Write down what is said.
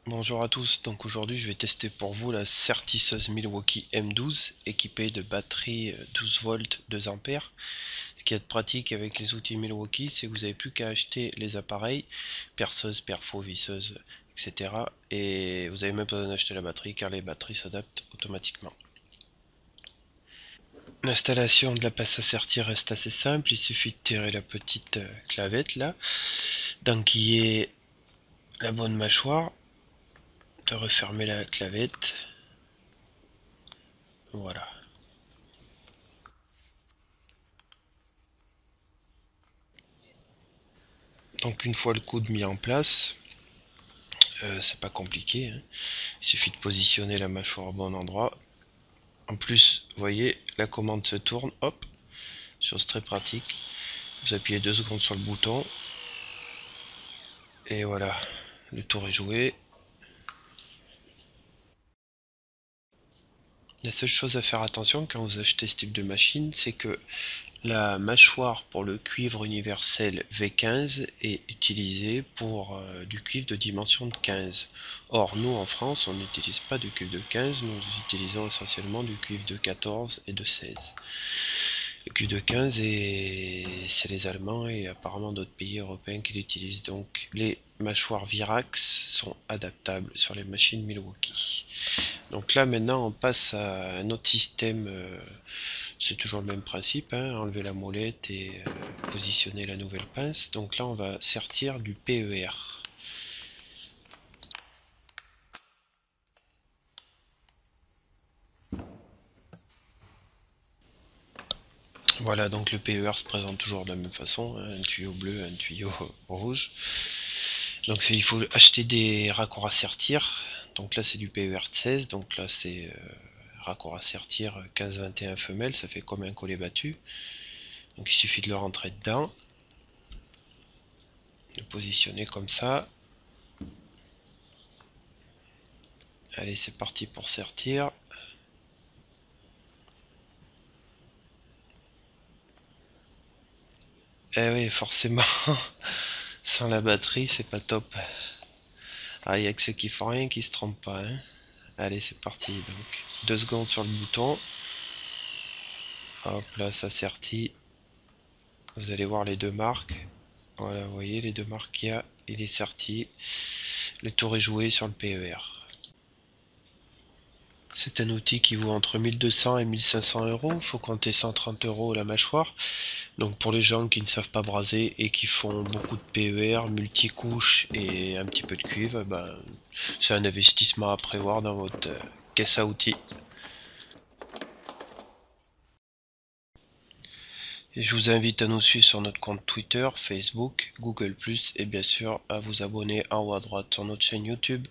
Bonjour à tous, donc aujourd'hui je vais tester pour vous la Certis Milwaukee M12 équipée de batterie 12 volts 2 ampères. Ce qui est pratique avec les outils Milwaukee, c'est que vous n'avez plus qu'à acheter les appareils, perceuse, perfo, visseuse, etc. Et vous n'avez même pas besoin d'acheter la batterie car les batteries s'adaptent automatiquement. L'installation de la passe à sertir reste assez simple, il suffit de tirer la petite clavette là, d'enquiller la bonne mâchoire, de refermer la clavette, voilà. Donc une fois le coude mis en place, c'est pas compliqué, hein. Il suffit de positionner la mâchoire au bon endroit. En plus, vous voyez, la commande se tourne, hop, chose très pratique. Vous appuyez 2 secondes sur le bouton, et voilà, le tour est joué. La seule chose à faire attention quand vous achetez ce type de machine, c'est que la mâchoire pour le cuivre universel V15 est utilisée pour du cuivre de dimension de 15. Or, nous en France, on n'utilise pas du cuivre de 15, nous utilisons essentiellement du cuivre de 14 et de 16. Le cuivre de 15, c'est les Allemands et apparemment d'autres pays européens qui l'utilisent. Donc, les mâchoires Virax sont adaptables sur les machines Milwaukee. Donc là, maintenant, on passe à un autre système. C'est toujours le même principe, hein, enlever la molette et positionner la nouvelle pince. Donc là on va sertir du PER. Voilà, donc le PER se présente toujours de la même façon, hein, un tuyau bleu, un tuyau rouge. Donc il faut acheter des raccords à sertir. Donc là c'est du PER 16, donc là c'est raccord à sertir 15-21 femelles, ça fait comme un collet battu. Donc il suffit de le rentrer dedans, de positionner comme ça. Allez, c'est parti pour sertir. Eh oui, forcément, sans la batterie, c'est pas top. Ah, il y a que ceux qui font rien qui se trompent pas, hein. Allez, c'est parti. Donc, 2 secondes sur le bouton. Hop là, ça sertit. Vous allez voir les deux marques. Voilà, vous voyez les deux marques qu'il y a. Il est serti. Le tour est joué sur le PER. C'est un outil qui vaut entre 1200 et 1500 euros. Il faut compter 130 euros la mâchoire. Donc pour les gens qui ne savent pas braser et qui font beaucoup de PER, multicouches et un petit peu de cuivre, ben, c'est un investissement à prévoir dans votre caisse à outils. Et je vous invite à nous suivre sur notre compte Twitter, Facebook, Google+, et bien sûr à vous abonner en haut à droite sur notre chaîne YouTube.